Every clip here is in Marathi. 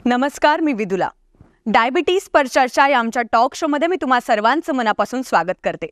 नमस्कार, मी विदुला. डायबिटीज पर चर्चा या आमच्या टॉक शोमध्ये मी तुम्हा सर्वांचं मनापासून स्वागत करते.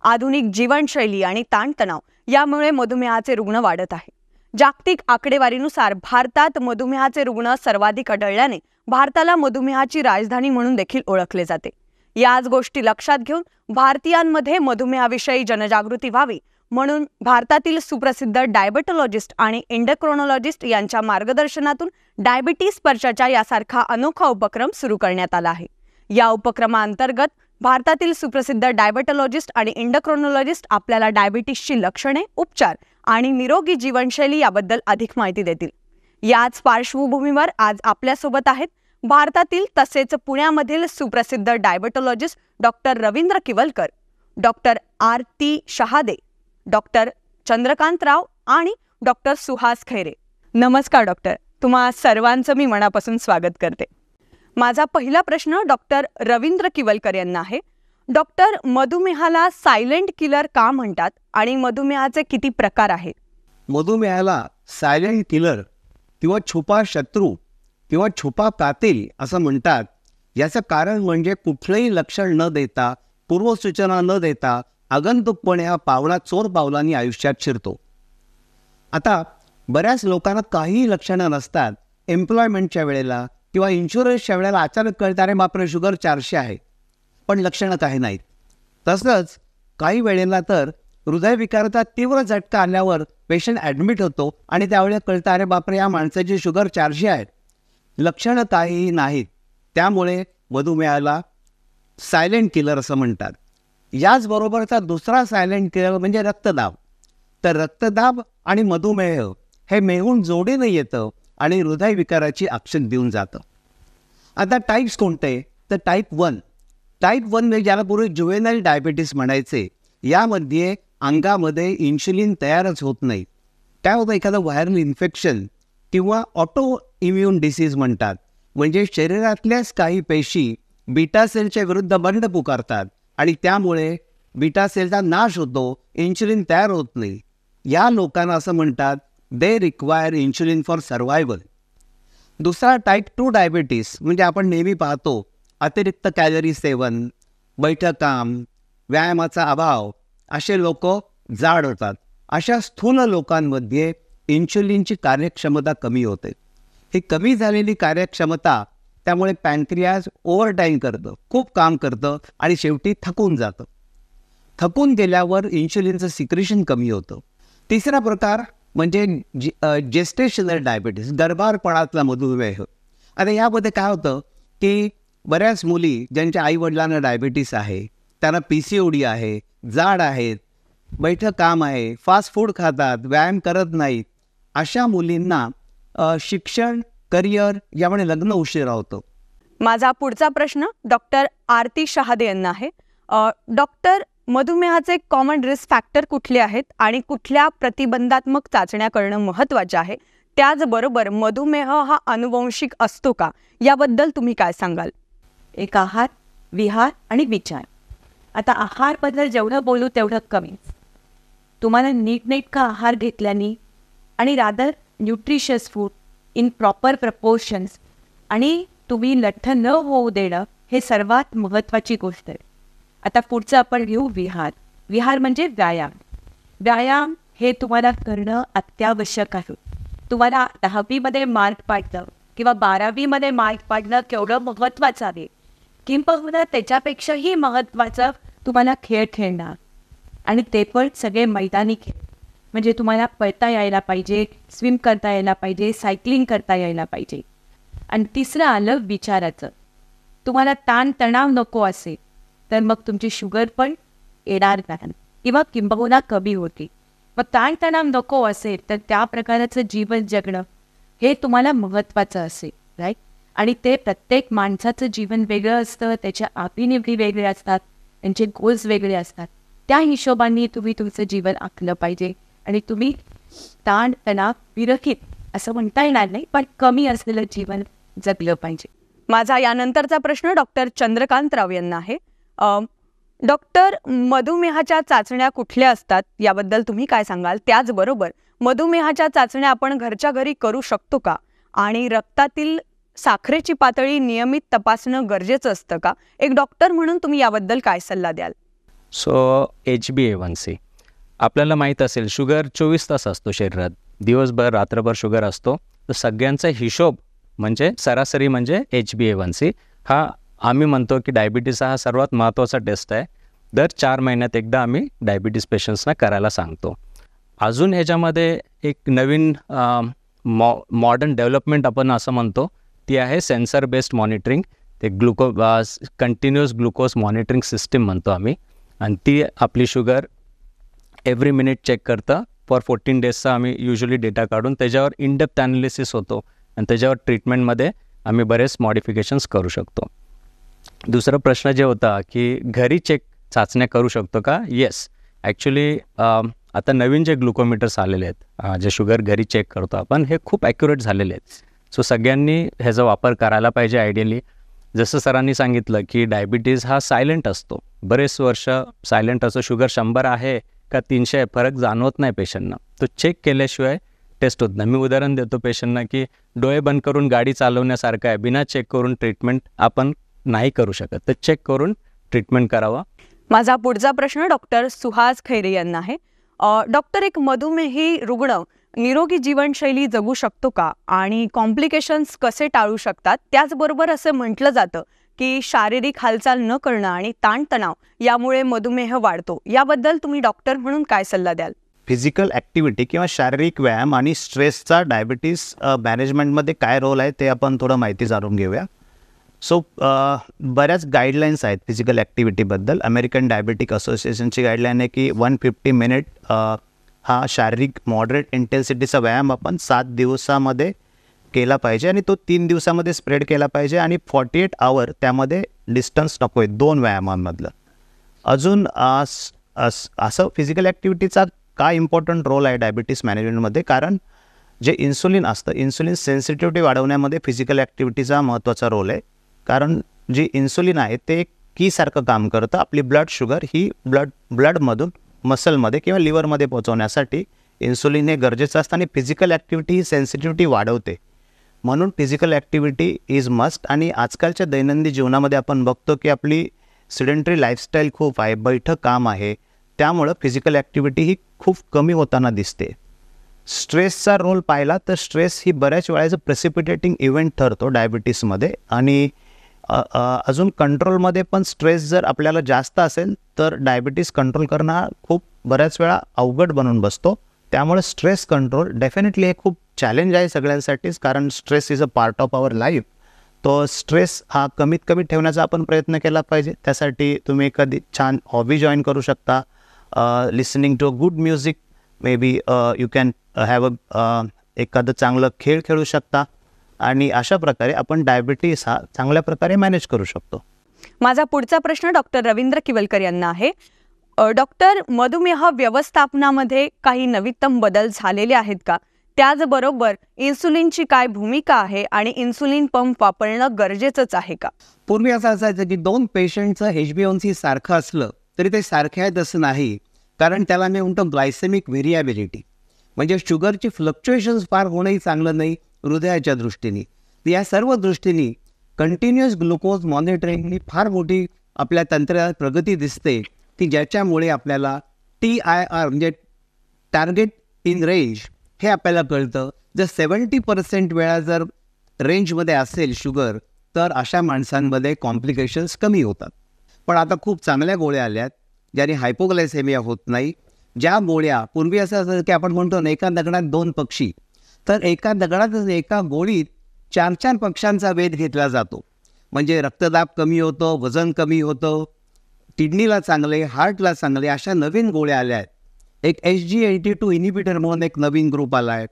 आधुनिक जीवनशैली आणि ताणतणाव यामुळे मधुमेहाचे रुग्ण वाढत आहे. जागतिक आकडेवारीनुसार भारतात मधुमेहाचे रुग्ण सर्वाधिक आढळल्याने भारताला मधुमेहाची राजधानी म्हणून देखील ओळखले जाते. याच गोष्टी लक्षात घेऊन भारतीयांमध्ये मधुमेहाविषयी जनजागृती व्हावी म्हणून भारतातील सुप्रसिद्ध डायबेटोलॉजिस्ट आणि एंडोक्रोनॉलॉजिस्ट यांच्या मार्गदर्शनातून डायबिटीज पर चर्चा यासारखा अनोखा उपक्रम सुरू करण्यात आला आहे. या उपक्रमाअंतर्गत भारतातील सुप्रसिद्ध डायबेटोलॉजिस्ट आणि एंडोक्रोनॉलॉजिस्ट आपल्याला डायबिटीसची लक्षणे, उपचार आणि निरोगी जीवनशैली याबद्दल अधिक माहिती देतील. याच पार्श्वभूमीवर आज आपल्यासोबत आहेत भारतातील तसेच पुण्यामधील सुप्रसिद्ध डायबेटोलॉजिस्ट डॉक्टर रवींद्र किवलकर, डॉक्टर आरती शहादे, डॉक्टर चंद्रकांतराव आणि डॉक्टर सुहास खैरे. नमस्कार डॉक्टर, तुम्हा सर्वांचं मी मनापासून स्वागत करते. माझा पहिला प्रश्न डॉक्टर रवींद्र किवलकर यांना आहे. डॉक्टर, मधुमेहाला सायलेंट किलर का म्हणतात आणि मधुमेहाचे किती प्रकार आहेत? मधुमेहाला सायलेंट किलर किंवा छुपा शत्रू किंवा छुपा कातील असं म्हणतात. याचं कारण म्हणजे कुठलंही लक्षण न देता, पूर्वसूचना न देता आगंतुकपणे हा पावला चोर पावलांनी आयुष्यात शिरतो. आता बऱ्याच लोकांना काही लक्षणं नसतात. एम्प्लॉयमेंटच्या वेळेला किंवा इन्शुरन्सच्या वेळेला अचानक कळतं, अरे बापरे शुगर 400 आहे, पण लक्षणं काही नाहीत. तसंच काही वेळेला तर हृदयविकाराचा तीव्र झटका आल्यावर पेशंट ॲडमिट होतो आणि त्यावेळेला कळतं, अरे बापरे या माणसाची शुगर 400 आहे, लक्षणं काहीही नाहीत. त्यामुळे मधुमेहाला सायलेंट किलर असं म्हणतात. याचबरोबरचा दुसरा सायलेंट किलर म्हणजे रक्तदाब. तर रक्तदाब आणि मधुमेह हे मेहून जोडीनं येतं आणि हृदयविकाराची अक्षत देऊन जातं. आता टाईप्स कोणते? तर टाईप 1 म्हणजे ज्याला पूर्वी जुवेनाईल डायबिटीस म्हणायचे. यामध्ये अंगामध्ये इन्शुलिन तयारच होत नाही. काय होतं, एखादं व्हायरल इन्फेक्शन किंवा ऑटो इम्युन डिसीज म्हणतात, म्हणजे शरीरातल्याच काही पेशी बीटा सेलच्या विरुद्ध बंड पुकारतात आणि त्यामुळे बीटा सेलचा नाश होतो, इन्शुलिन तयार होत नाही. या लोकांना असं म्हणतात, they require insulin for survival. दुसरा टाईप 2 डायबिटीस म्हणजे आपण नेहमी पाहतो, अतिरिक्त कॅलरी सेवन, बैठक काम, व्यायामाचा अभाव, असे लोक जाड होतात. अशा स्थूल लोकांमध्ये इन्शुलिनची कार्यक्षमता कमी होते. ही कमी झालेली कार्यक्षमता त्यामुळे पॅनक्रियाज ओव्हरटाईम करतं, खूप काम करतं आणि शेवटी थकून जातं. थकून गेल्यावर इन्शुलिनचं सिक्रेशन कमी होतं. तिसरा प्रकार म्हणजे जेस्टेशनल डायबिटीस, गर्भारपणातला मधुमेह. आता यामध्ये काय होतं की बऱ्याच मुली ज्यांच्या आईवडिलांना डायबिटीस आहे, त्यांना PCOD आहे, जाड आहेत, बैठक काम आहे, फास्ट फूड खातात, व्यायाम करत नाहीत, अशा मुलींना शिक्षण, करिअर यामुळे लग्न उशिरा होतं. माझा पुढचा प्रश्न डॉक्टर आरती शहादे यांना आहे. डॉक्टर, मधुमेहाचे कॉमन रिस्क फॅक्टर कुठले आहेत आणि कुठल्या प्रतिबंधात्मक चाचण्या करणं महत्त्वाचे आहे? त्याचबरोबर मधुमेह हा अनुवंशिक असतो का, याबद्दल तुम्ही काय सांगाल? एक आहार, विहार आणि विचार. आता आहारबद्दल जेवढं बोलू तेवढं कमी. तुम्हाला नीटनेटका आहार घेतल्याने आणि rather nutritious food in proper proportions आणि तुम्ही लठ्ठ न होऊ देणं हे सर्वात महत्त्वाची गोष्ट आहे. आता पुढचं आपण घेऊ विहार. विहार म्हणजे व्यायाम. व्यायाम हे तुम्हाला करणं अत्यावश्यक आहे. तुम्हाला 10वीमध्ये मार्क पाडणं किंवा 12वीमध्ये मार्क पाडणं केवढं महत्त्वाचं आहे, किंबहुना त्याच्यापेक्षाही महत्त्वाचं तुम्हाला खेळ खेळणं, आणि ते पण सगळे मैदानी खेळ. म्हणजे तुम्हाला पळता यायला पाहिजे, स्विम करता यायला पाहिजे, सायकलिंग करता यायला पाहिजे. आणि तिसरं आलं विचाराचं. तुम्हाला ताणतणाव नको असेल तर मग तुमची शुगर पण येणार नाही किंवा किंबहुना कमी होती. मग ताणतणाव नको असेल तर त्या प्रकारचं जीवन जगणं हे तुम्हाला महत्त्वाचं असेल, राईट. आणि ते प्रत्येक माणसाचं जीवन वेगळं असतं, त्याच्या आवडीनिवडी वेगळे असतात, त्यांचे गोल्स वेगळे असतात. त्या हिशोबाने तुम्ही तुमचं जीवन आखलं पाहिजे आणि तुम्ही ताणतणाव विरहित असं म्हणता येणार नाही, पण कमी असलेलं जीवन जगलं पाहिजे. माझा यानंतरचा प्रश्न डॉक्टर चंद्रकांतराव यांना आहे. डॉक्टर, मधुमेहाच्या चाचण्या कुठल्या असतात याबद्दल तुम्ही काय सांगाल? त्याचबरोबर मधुमेहाच्या चाचण्या आपण घरच्या घरी करू शकतो का आणि रक्तातील साखरेची पातळी नियमित तपासणं गरजेचं असतं का? एक डॉक्टर म्हणून तुम्ही याबद्दल काय सल्ला द्याल? सो HbA1c आपल्याला माहीत असेल, शुगर 24 तास असतो शरीरात, दिवसभर रात्रभर शुगर असतो. तर सगळ्यांचा हिशोब म्हणजे सरासरी म्हणजे HbA1c हा आम्ही म्हणतो की डायबिटीसचा हा सर्वात महत्त्वाचा टेस्ट आहे. दर 4 महिन्यात एकदा आम्ही डायबिटीस पेशंट्सना करायला सांगतो. अजून ह्याच्यामध्ये एक नवीन मॉडर्न डेव्हलपमेंट आपण असं म्हणतो, ती आहे सेन्सर बेस्ड मॉनिटरिंग. ते कंटिन्युअस ग्लुकोज मॉनिटरिंग सिस्टीम म्हणतो आम्ही, आणि ती आपली शुगर एव्हरी मिनिट चेक करतं. फॉर 14 डेजचा आम्ही युजली डेटा काढून त्याच्यावर इनडेप्थ ॲनालिसिस होतो आणि त्याच्यावर ट्रीटमेंटमध्ये आम्ही बरेच मॉडिफिकेशन्स करू शकतो. दुसरा प्रश्न जे होता की घरी चाचण्या करू शकतो का? येस, ॲक्च्युली आता नवीन जे ग्लुकोमीटर्स आलेले आहेत, जे शुगर घरी चेक करतो आपण, हे खूप ॲक्युरेट झालेले आहेत. सो सगळ्यांनी ह्याचा वापर करायला पाहिजे आयडियली. जसं सरांनी सांगितलं की डायबिटीज हा सायलेंट असतो, बरेच वर्ष सायलेंट असतो. शुगर 100 आहे का 300 आहे फरक जाणवत नाही पेशंटना. तो चेक केल्याशिवाय टेस्ट होत नाही. मी उदाहरण देतो पेशंटना की डोळे बंद करून गाडी चालवण्यासारखं आहे, बिना चेक करून ट्रीटमेंट आपण नाही करू शकत. तर चेक करून ट्रीटमेंट करावा. माझा पुढचा प्रश्न डॉक्टर सुहास खैरे यांना आहे. डॉक्टर, एक मधुमेही रुग्ण निरोगी जीवनशैली जगू शकतो का आणि कॉम्प्लिकेशन्स कसे टाळू शकतात? त्याचबरोबर असं म्हटलं जातं की शारीरिक हालचाल न करणं आणि ताणतणाव यामुळे मधुमेह वाढतो. याबद्दल तुम्ही डॉक्टर म्हणून काय सल्ला द्याल? फिजिकल ॲक्टिव्हिटी किंवा शारीरिक व्यायाम आणि स्ट्रेसचा डायबिटीस मॅनेजमेंटमध्ये काय रोल आहे ते आपण थोडं माहिती जाणून घेऊया. सो बऱ्याच गाईडलाईन्स आहेत फिजिकल ॲक्टिव्हिटीबद्दल. अमेरिकन डायबेटिक असोसिएशनची गाईडलाईन आहे की 150 मिनिट हा शारीरिक मॉडरेट इंटेन्सिटीचा व्यायाम आपण 7 दिवसामध्ये केला पाहिजे आणि तो 3 दिवसामध्ये स्प्रेड केला पाहिजे आणि 48 आवर त्यामध्ये डिस्टन्स नको आहे 2 व्यायामांमधलं. अजून असं फिजिकल ॲक्टिव्हिटीचा काय इम्पॉर्टंट रोल आहे डायबिटीस मॅनेजमेंटमध्ये? कारण जे इन्सुलिन असतं, इन्सुलिन सेन्सिटिव्हिटी वाढवण्यामध्ये फिजिकल ॲक्टिव्हिटीचा महत्त्वाचा रोल आहे. कारण जे इन्सुलिन आहे ते कीसारखं काम करतं. आपली ब्लड शुगर ही ब्लडमधून मसलमध्ये किंवा लिव्हरमध्ये पोहोचवण्यासाठी इन्सुलिन हे गरजेचं असतं आणि फिजिकल ॲक्टिव्हिटी ही सेन्सिटिव्हिटी वाढवते. म्हणून फिजिकल ॲक्टिव्हिटी इज मस्ट. आणि आजकालच्या दैनंदिन जीवनामध्ये आपण बघतो की आपली सिडेंटरी लाईफस्टाईल खूप आहे, बैठं काम आहे, त्यामुळं फिजिकल ॲक्टिव्हिटी ही खूप कमी होताना दिसते. स्ट्रेसचा रोल पाहिला तर स्ट्रेस ही बऱ्याच वेळेचं प्रेसिपिटेटिंग इव्हेंट ठरतो डायबिटीसमध्ये. आणि अजून कंट्रोलमध्ये पण स्ट्रेस जर आपल्याला जास्त असेल तर डायबिटीस कंट्रोल करणं खूप बऱ्याच वेळा अवघड बनून बसतो. त्यामुळे स्ट्रेस कंट्रोल डेफिनेटली हे खूप चॅलेंज आहे सगळ्यांसाठीच, कारण stress is a part of our life. तो स्ट्रेस हा कमीत कमी ठेवण्याचा आपण प्रयत्न केला पाहिजे. त्यासाठी तुम्ही एखादी छान हॉबी जॉईन करू शकता. Listening to a good music, maybe you can have एखादं चांगलं खेळ खेळू शकता आणि अशा प्रकारे आपण डायबिटीस हा चांगल्या प्रकारे मॅनेज करू शकतो. माझा पुढचा प्रश्न डॉक्टर रवींद्र किवलकर यांना आहे. डॉक्टर, मधुमेह व्यवस्थापनामध्ये काही नवीनतम बदल झालेले आहेत का? त्याचबरोबर इन्सुलिनची काय भूमिका आहे आणि इन्सुलिन पंप वापरणं गरजेचंच आहे का? पूर्वी असं असायचं की 2 पेशंटचं HbA1c सारखं असलं तरी ते सारखे आहेत असं नाही. कारण त्याला मी म्हणतो ग्लायसेमिक व्हेरिएबिलिटी, म्हणजे शुगरची फ्लक्च्युएशन्स फार होणंही चांगलं नाही हृदयाच्या दृष्टीने. तर या सर्व दृष्टीने कंटिन्युअस ग्लुकोज मॉनिटरिंग ही फार मोठी आपल्या तंत्रज्ञानात प्रगती दिसते की ज्याच्यामुळे आपल्याला TIR म्हणजे टार्गेट इन रेंज हे आपल्याला कळतं. जर 70% वेळा जर रेंजमध्ये असेल शुगर तर अशा माणसांमध्ये कॉम्प्लिकेशन्स कमी होतात. पण आता खूप चांगल्या गोळ्या आल्यात ज्याने हायपोग्लायसेमिया होत नाही. ज्या गोळ्या पूर्वी असं असतं की आपण म्हणतो ना एका दगडात 2 पक्षी, तर एका दगडातच एका गोळीत 4-4 पक्ष्यांचा वेध घेतला जातो. म्हणजे रक्तदाब कमी होतो, वजन कमी होतं, किडनीला चांगले, हार्टला चांगले, अशा नवीन गोळ्या आल्या आहेत. एक SGLT2 इनिबिटर म्हणून एक नवीन ग्रुप आला आहे.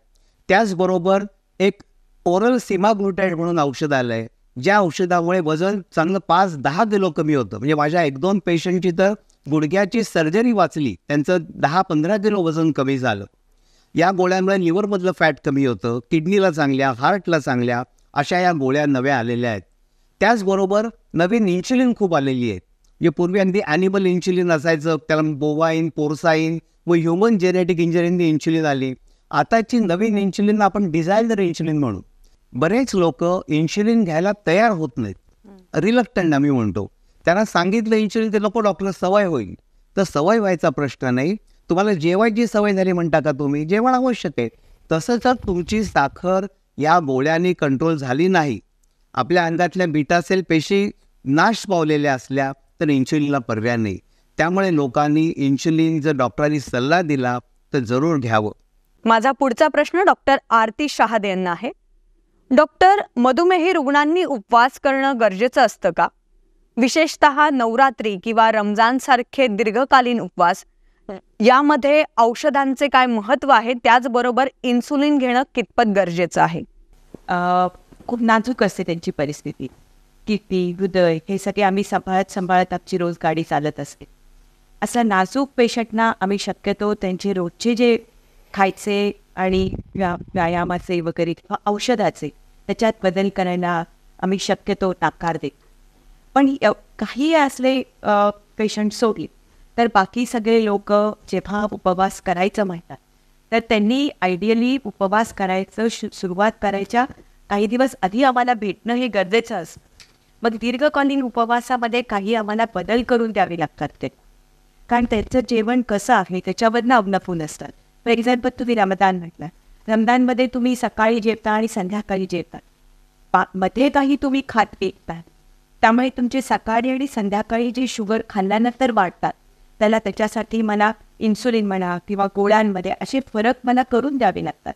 त्याचबरोबर एक ओरल सिमाग्लुटाईड म्हणून औषध आलं आहे, ज्या औषधामुळे वजन चांगलं 5-10 किलो कमी होतं. म्हणजे माझ्या 1-2 पेशंटची तर गुडघ्याची सर्जरी वाचली, त्यांचं 10-15 किलो वजन कमी झालं. या गोळ्यांमुळे लिव्हरमधलं फॅट कमी होतं, किडनीला चांगल्या, हार्टला चांगल्या, अशा या गोळ्या नव्या आलेल्या आहेत. त्याचबरोबर नवीन इन्सुलिन खूप आलेली आहे. जे पूर्वी अगदी ॲनिमल इन्सुलिन असायचं, त्याला बोवाईन, पोर्साईन व ह्युमन जेनेटिक इंजिनिअरिंगने इन्सुलिन आली. आताची नवीन इन्सुलिन आपण डिझायनर इन्सुलिन म्हणू. बरेच लोक इन्शुलिन घ्यायला तयार होत नाहीत, रिलक्टंट आम्ही म्हणतो. त्यांना सांगितलं इन्शुलिन, ते नको डॉक्टर सवय होईल. तर सवय व्हायचा प्रश्न नाही. तुम्हाला जेवायची सवय झाली म्हणता का तुम्ही, जेवण आवश्यक आहे. तसं जर तुमची साखर या गोळ्यांनी कंट्रोल झाली नाही, आपल्या अंगातल्या बीटा सेल पेशी नाश पावलेल्या असल्या तर इन्शुलिनला पर्याय नाही. त्यामुळे लोकांनी इन्शुलिन जर डॉक्टरांनी सल्ला दिला तर जरूर घ्यावं. माझा पुढचा प्रश्न डॉक्टर आरती शहादे यांना आहे. डॉक्टर, मधुमेही रुग्णांनी उपवास करणं गरजेचं असतं का? विशेषतः नवरात्री किंवा रमजान सारखे दीर्घकालीन उपवास, यामध्ये औषधांचे काय महत्त्व आहे? त्याचबरोबर इन्सुलिन घेणं कितपत गरजेचं आहे? खूप नाजूक असते त्यांची परिस्थिती. किडनी, हृदय हे सगळे आम्ही सांभाळत आमची रोज गाडी चालत असते. असा नाजूक पेशंटना आम्ही शक्यतो त्यांचे रोजचे जे खायचे आणि व्यायामाचे वगैरे किंवा औषधाचे त्याच्यात बदल करायला आम्ही शक्यतो नकार देतो. पण काही असले पेशंट सोडले तर बाकी सगळे लोक जेव्हा उपवास करायचं म्हणतात तर त्यांनी आयडियली उपवास करायचं सुरुवात करायच्या काही दिवस आधी आम्हाला भेटणं हे गरजेचं असतं. मग दीर्घकालीन उपवासामध्ये काही आम्हाला बदल करून द्यावे लागतात ते, कारण त्याचं जेवण कसं आहे त्याच्यावरनं अवलंबून असतात. फॉर एक्झाम्पल तुम्ही रमदान म्हटलं, रमदानमध्ये तुम्ही सकाळी जेवता आणि संध्याकाळी जेवतात, मध्ये काही तुम्ही खात पितात, त्यामुळे तुमचे सकाळी आणि संध्याकाळी जे शुगर खाल्ल्यानंतर वाढतात त्याच्यासाठी मला इन्सुलिन म्हणा किंवा गोळ्यांमध्ये असे फरक मला करून द्यावे लागतात.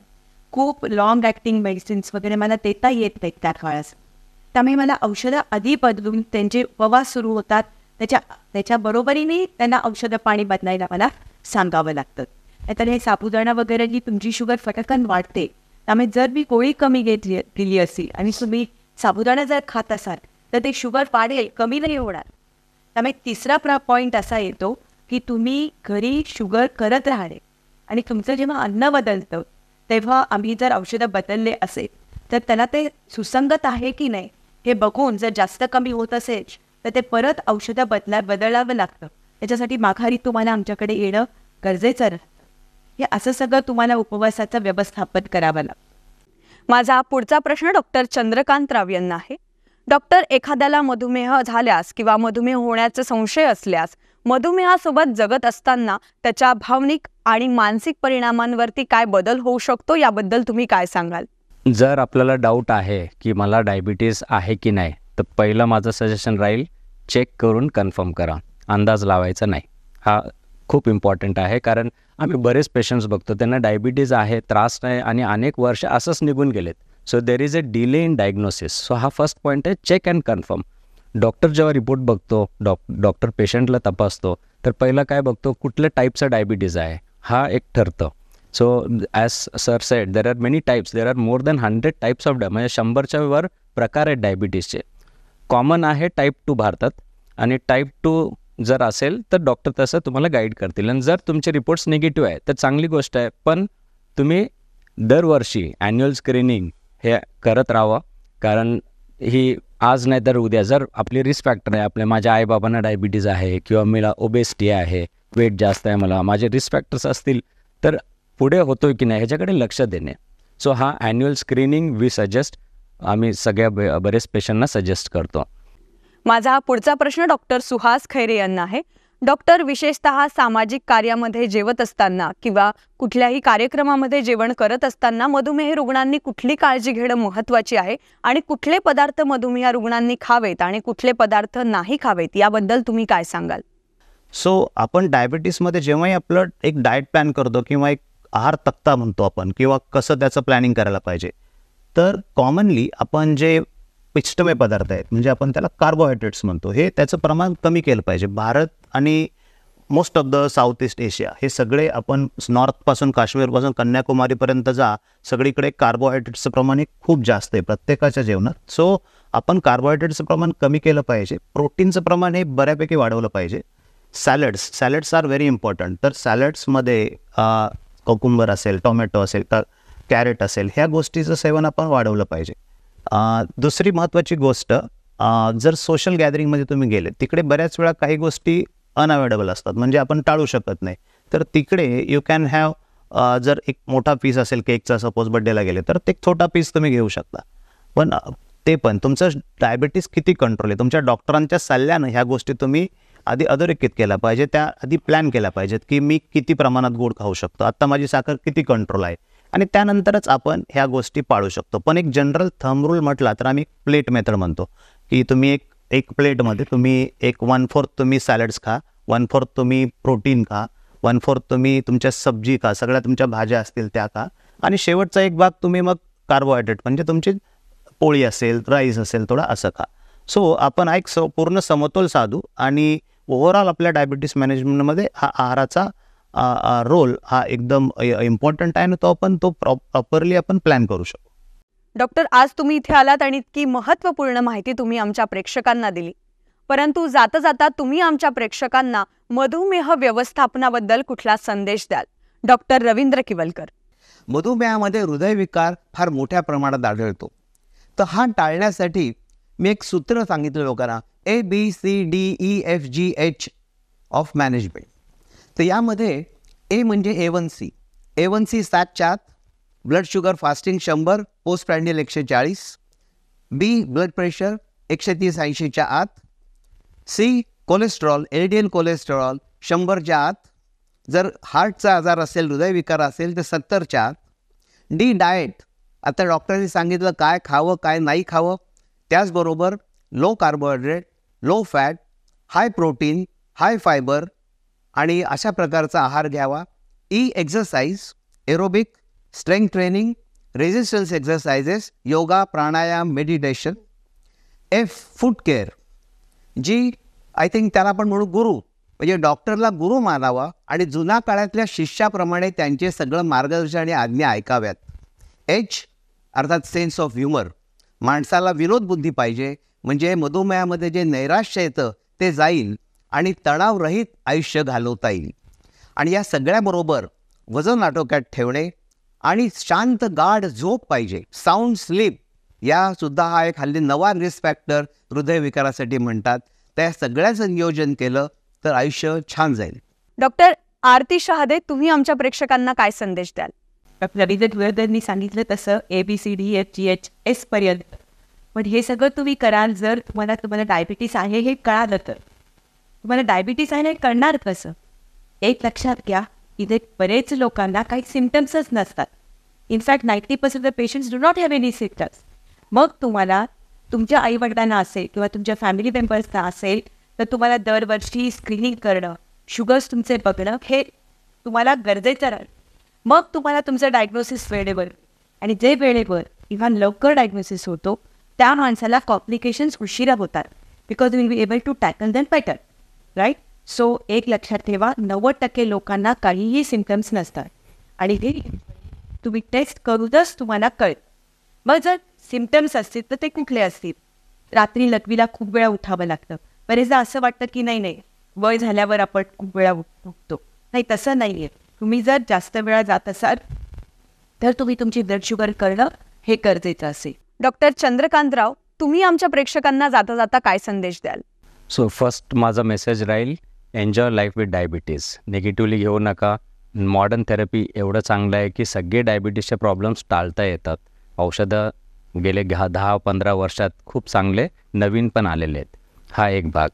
खूप लॉंग ॲक्टिंग मेडिसिन्स वगैरे मला देता येत नाहीत त्या काळास. त्यामुळे मला औषधं आधी बदलून त्यांचे उपवास सुरू होतात त्याच्या बरोबरीने त्यांना औषधं पाणी बदलायला मला सांगावं लागतं. तर हे साबुदाणा वगैरे जी तुमची शुगर फटकन वाढते, त्यामुळे जर मी गोळी कमी दिली असेल आणि तुम्ही साबुदाणा जर खात असाल तर ते शुगर वाढेल, कमी नाही होणार. त्यामुळे तिसरा पॉईंट असा येतो की तुम्ही घरी शुगर करत राहणे आणि तुमचं जेव्हा अन्न बदलतं तेव्हा आम्ही जर औषधं बदलले असेल तर त्याला ते सुसंगत आहे की नाही हे बघून जर जास्त कमी होत असेल तर ते परत औषधं बदलावं लागतं. त्याच्यासाठी माघारी तुम्हाला आमच्याकडे येणं गरजेचं राहतं. हे असं सगळं तुम्हाला उपवासाचं व्यवस्थापन करावं लागतं. माझा पुढचा प्रश्न डॉक्टर चंद्रकांत राव यांना आहे. डॉक्टर, एखाद्याला मधुमेह झाल्यास किंवा मधुमेह होण्याचा संशय असल्यास मधुमेहासोबत जगत असताना त्याच्या भावनिक आणि मानसिक परिणामांवरती काय बदल होऊ शकतो, याबद्दल तुम्ही काय सांगाल? जर आपल्याला डाऊट आहे की मला डायबिटीज आहे की नाही, तर पहिलं माझं सजेशन राहील चेक करून कन्फर्म करा, अंदाज लावायचा नाही. हा खूप इम्पॉर्टंट आहे, कारण आम्ही बरेच पेशंट्स बघतो त्यांना डायबिटीज आहे, त्रास नाही आणि अनेक वर्ष असंच निघून गेलेत. So there is a delay in diagnosis. So हा फर्स्ट पॉईंट आहे, चेक अँड कन्फर्म. डॉक्टर जेव्हा रिपोर्ट बघतो, डॉक्टर पेशंटला तपासतो, तर पहिलं काय बघतो, कुठल्या टाईपचा डायबिटीज आहे हा एक ठरतं. So as sir sed, there are many types, there are more than 100 types of म्हणजे 100च्या वर प्रकार आहेत डायबिटीजचे. कॉमन आहे टाईप 2 भारतात, आणि टाईप 2 जर असेल तर डॉक्टर तसं तुम्हाला गाईड करतील. आणि जर तुमचे रिपोर्ट्स निगेटिव्ह आहे तर चांगली गोष्ट आहे, पण तुम्ही दरवर्षी ॲन्युअल स्क्रीनिंग हे करत राहावं, कारण ही आज नाही तर उद्या जर आपली रिस्क फॅक्टर आहे, माझ्या आईबाबांना डायबिटीज आहे किंवा मला ओबेसिटी आहे, वेट जास्त आहे, माझे रिस्क फॅक्टर्स असतील तर पुढे होतोय की नाही ह्याच्याकडे लक्ष देणे. सो हा ॲन्युअल स्क्रीनिंग वी सजेस्ट, आम्ही सगळ्या बरेच पेशंटना सजेस्ट करतो. माझा पुढचा प्रश्न डॉक्टर सुहास खैरे यांना आहे. डॉक्टर, विशेषतः सामाजिक कार्यामध्ये जेवत असताना किंवा कुठल्याही कार्यक्रमामध्ये जेवण करत असताना मधुमेह रुग्णांनी कुठली काळजी घेणं महत्त्वाची आहे आणि कुठले पदार्थ मधुमेह रुग्णांनी खावेत आणि कुठले पदार्थ नाही खावेत, याबद्दल तुम्ही काय सांगाल? सो आपण डायबिटीसमध्ये जेव्हाही आपलं एक डाएट प्लॅन करतो किंवा एक आहार तक्ता म्हणतो आपण, किंवा कसं त्याचं प्लॅनिंग करायला पाहिजे, तर कॉमनली आपण जे पिष्टमय पदार्थ आहेत म्हणजे आपण त्याला कार्बोहायड्रेट्स म्हणतो, हे त्याचं प्रमाण कमी केलं पाहिजे. भारत आणि most of the south east Asia हे सगळे आपण नॉर्थपासून काश्मीरपासून कन्याकुमारीपर्यंत जा, सगळीकडे कार्बोहायड्रेट्सचं प्रमाण हे खूप जास्त आहे प्रत्येकाच्या जेवणात. सो आपण कार्बोहायड्रेट्सचं प्रमाण कमी केलं पाहिजे, प्रोटीनचं प्रमाण हे बऱ्यापैकी वाढवलं पाहिजे. Salads are very important. तर सॅलड्समध्ये कोकुंबर असेल, टोमॅटो असेल, तर कॅरेट असेल, ह्या गोष्टीचं सेवन आपण वाढवलं पाहिजे. दुसरी महत्त्वाची गोष्ट, जर सोशल गॅदरिंगमध्ये तुम्ही गेले तिकडे बऱ्याच वेळा काही गोष्टी अनअवेलेबल असतात, म्हणजे आपण टाळू शकत नाही. तर तिकडे यू कॅन हॅव, जर एक मोठा पीस असेल केकचा, सपोज बड्डेला गेले तर ते छोटा पीस तुम्ही घेऊ शकता. पण ते पण तुमचं डायबिटीस किती कंट्रोल आहे, तुमच्या डॉक्टरांच्या सल्ल्यानं ह्या गोष्टी तुम्ही आधी अधोरेखित केल्या पाहिजे, त्या आधी प्लॅन केल्या पाहिजेत की मी किती प्रमाणात गोड खाऊ शकतो, आत्ता माझी साखर किती कंट्रोल आहे, आणि त्यानंतरच आपण ह्या गोष्टी पाळू शकतो. पण एक जनरल थंब रूल म्हटला तर आम्ही प्लेट मेथड म्हणतो की तुम्ही एक प्लेटमध्ये तुम्ही 1/4 तुम्ही सॅलड्स खा, 1/4 तुम्ही प्रोटीन खा, 1/4 तुम्ही तुमच्या सब्जी खा, सगळ्या तुमच्या भाज्या असतील त्या खा, आणि शेवटचा एक भाग तुम्ही मग कार्बोहायड्रेट म्हणजे तुमची पोळी असेल, राईस असेल, थोडा असं खा. सो आपण एक पूर्ण समतोल साधू आणि ओव्हरऑल आपल्या डायबिटीस मॅनेजमेंटमध्ये हा आहाराचा रोल हा एकदम इम्पॉर्टंट आहे, आणि तो आपण प्रॉपरली आपण प्लॅन करू शकतो. डॉक्टर, आज तुम्ही इथे आलात आणि इतकी महत्त्वपूर्ण माहिती तुम्ही आमच्या प्रेक्षकांना दिली. परंतु जाता जाता तुम्ही आमच्या प्रेक्षकांना मधुमेह व्यवस्थापनाबद्दल कुठला संदेश द्याल? डॉक्टर रवींद्र किवलकर. मधुमेहामध्ये हृदयविकार फार मोठ्या प्रमाणात आढळतो. तर हा टाळण्यासाठी मी एक सूत्र सांगितलं लोकांना, ABCDEFGH ऑफ मॅनेजमेंट. तर यामध्ये ए म्हणजे A1C. A1C 7च्या आत, ब्लड शुगर फास्टिंग 100, पोस्ट प्रँडियल 140, बी ब्लड प्रेशर 130-80च्या आत, सी कोलेस्ट्रॉल LDL कोलेस्ट्रॉल 100च्या आत, जर हार्टचा आजार असेल, हृदयविकार असेल तर 70च्या आत, डी डाएट, आता डॉक्टरांनी सांगितलं काय खावं काय नाही खावं, त्याचबरोबर low carbohydrate, low fat, high protein, high fibre आणि अशा प्रकारचा आहार घ्यावा. ई exercise, aerobic, strength training, resistance exercises, yoga, pranayama, meditation. F food care, जी आय थिंक त्याला आपण म्हणू गुरु, म्हणजे डॉक्टरला गुरु मानावा आणि जुन्या काळातल्या शिष्याप्रमाणे त्यांचे सगळं मार्गदर्शन आणि आज्ञा ऐकाव्यात. एच अर्थात सेन्स ऑफ ह्युमर, माणसाला विनोदबुद्धी पाहिजे, म्हणजे मधुमेहामध्ये जे नैराश्य येतं ते जाईल आणि तणावरहित आयुष्य घालवता येईल. आणि या सगळ्याबरोबर वजन आटोक्यात ठेवणे आणि शांत गाढ झोप पाहिजे, साऊंड स्लीप, यासुद्धा हा एक हल्ली नवा रिस्क फॅक्टर हृदयविकारासाठी म्हणतात. त्या सगळ्याचं नियोजन केलं तर आयुष्य छान जाईल. डॉक्टर आरती शहादे, तुम्ही आमच्या प्रेक्षकांना काय संदेश द्याल? डॉक्टर रवींद्र किवलकरांनी सांगितलं तसं ABCDEFGH पर्यंत. पण हे सगळं तुम्ही कराल जर तुम्हाला डायबिटीस आहे हे कळालं तर. तुम्हाला डायबिटीस आहे हे कळणार कसं? एक लक्षात घ्या, इथे बरेच लोकांना काही सिम्पटम्सच नसतात. In fact 90% of the patients do not have any symptoms. मग तुम्हाला तुमच्या आईवडिलांना असेल किंवा तुमच्या फॅमिली मेंबर्सना असेल तर तुम्हाला दरवर्षी स्क्रीनिंग करणं, शुगर्स तुमचे बघणं हे तुम्हाला गरजेचं राहील. मग तुम्हाला तुमचं डायग्नोसिस वेळेवर, आणि जे वेळेवर किंवा लवकर डायग्नोसिस होतो त्या माणसाला कॉम्प्लिकेशन्स उशिरा होतात, because will be able to tackle them better, right? So एक लक्षात ठेवा, 90% लोकांना काहीही सिम्पटम्स नसतात आणि हे तुम्ही टेस्ट करूनच तुम्हाला कळेल. मग जर सिम्पटम्स असतील तर ते कुठले असतील? रात्री लघवीला खूप वेळा उठावं लागतं. बरेचदा असं वाटतं की नाही वय झाल्यावर आपण खूप वेळा उठतो. नाही, तसं नाही आहे. तुम्ही जर जास्त वेळा जात असाल तर तुम्ही तुमची ब्लड शुगर करणं हे गरजेचं असेल. डॉक्टर चंद्रकांतराव, तुम्ही आमच्या प्रेक्षकांना जाता जाता काय संदेश द्याल? सो फर्स्ट माझा मेसेज राहील, enjoy life with diabetes. Negatively घेऊ नका. मॉडर्न थेरपी एवढं चांगलं आहे की सगळे डायबिटीसचे प्रॉब्लेम्स टाळता येतात. औषधं गेले 10-15 वर्षात खूप चांगले नवीन पण आलेले आहेत. हा एक भाग.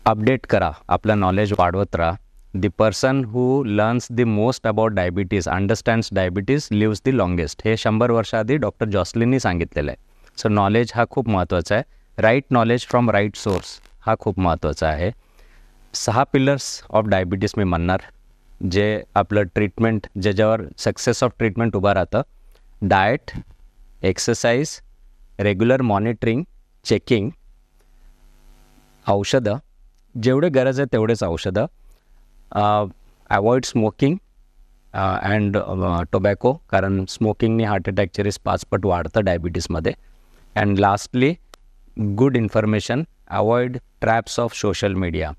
अपडेट करा, आपलं नॉलेज वाढवत राहा. The person who learns the most about diabetes, understands diabetes, lives the longest. हे 100 वर्षाआधी डॉक्टर जॉसलिननी सांगितलेलं आहे. सो नॉलेज हा खूप महत्त्वाचा आहे. Right knowledge from right source हा खूप महत्त्वाचा आहे. 6 पिलर्स ऑफ डायबिटीस मी म्हणणार, जे आपलं ट्रीटमेंट, ज्याच्यावर सक्सेस ऑफ ट्रीटमेंट उभा राहतं. Diet, exercise, regular monitoring, checking, औषधं, जेवढे गरज आहे तेवढेच औषधं, अवॉइड स्मोकिंग अँड टोबॅको, कारण स्मोकिंगनी हार्ट अटॅकचे रिस्क 5 पट वाढतं डायबिटीसमध्ये. And lastly good information, avoid traps of social media.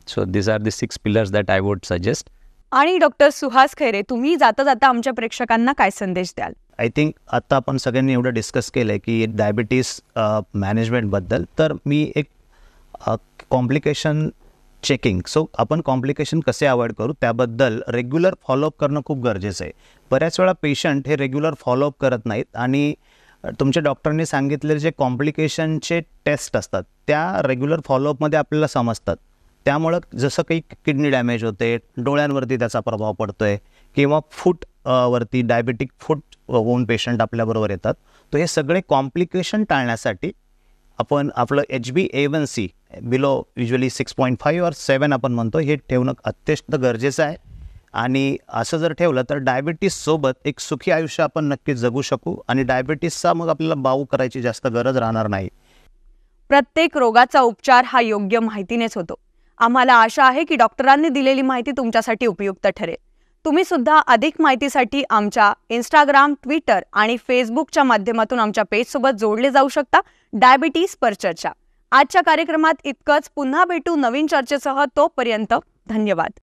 So this are the 6 pillars that I would suggest. आणि डॉक्टर सुहास खैरे, तुम्ही जाता जाता आमच्या प्रेक्षकांना काय संदेश द्याल? आय थिंक आता आपण सगळ्यांनी एवढं डिस्कस केलं आहे की डायबिटीस मॅनेजमेंटबद्दल. तर मी एक कॉम्प्लिकेशन चेकिंग, सो आपण कॉम्प्लिकेशन कसे अवॉइड करू त्याबद्दल रेग्युलर फॉलोअप करणं खूप गरजेचं आहे. बऱ्याच वेळा पेशंट हे रेग्युलर फॉलोअप करत नाहीत आणि तुमच्या डॉक्टरने सांगितलेले जे कॉम्प्लिकेशनचे टेस्ट असतात त्या रेग्युलर फॉलोअपमध्ये आपल्याला समजतात. त्यामुळं जसं काही किडनी डॅमेज होते, डोळ्यांवरती त्याचा प्रभाव पडतोय किंवा फूट वरती डायबेटिक फूट होऊन पेशंट आपल्याबरोबर येतात. तर हे सगळे कॉम्प्लिकेशन टाळण्यासाठी आपण आपलं HbA1c बिलो युजली 6.5 और 7 आपण म्हणतो हे ठेवणं अत्यंत गरजेचं आहे. आणि असं जर ठेवलं तर डायबिटीससोबत एक सुखी आयुष्य आपण नक्कीच जगू शकू आणि डायबिटीसचा मग आपल्याला बाऊ करायची जास्त गरज राहणार नाही. प्रत्येक रोगाचा उपचार हा योग्य माहितीनेच होतो. आम्हाला आशा आहे की डॉक्टरांनी दिलेली माहिती तुमच्यासाठी उपयुक्त ठरेल. तुम्ही सुद्धा अधिक माहितीसाठी आमच्या इंस्टाग्राम, ट्विटर आणि फेसबुकच्या माध्यमातून आमच्या पेजसोबत जोडले जाऊ शकता. डायबिटीज पर चर्चा. आजच्या कार्यक्रमात इतकंच. पुन्हा भेटू नवीन चर्चेसह. तोपर्यंत धन्यवाद.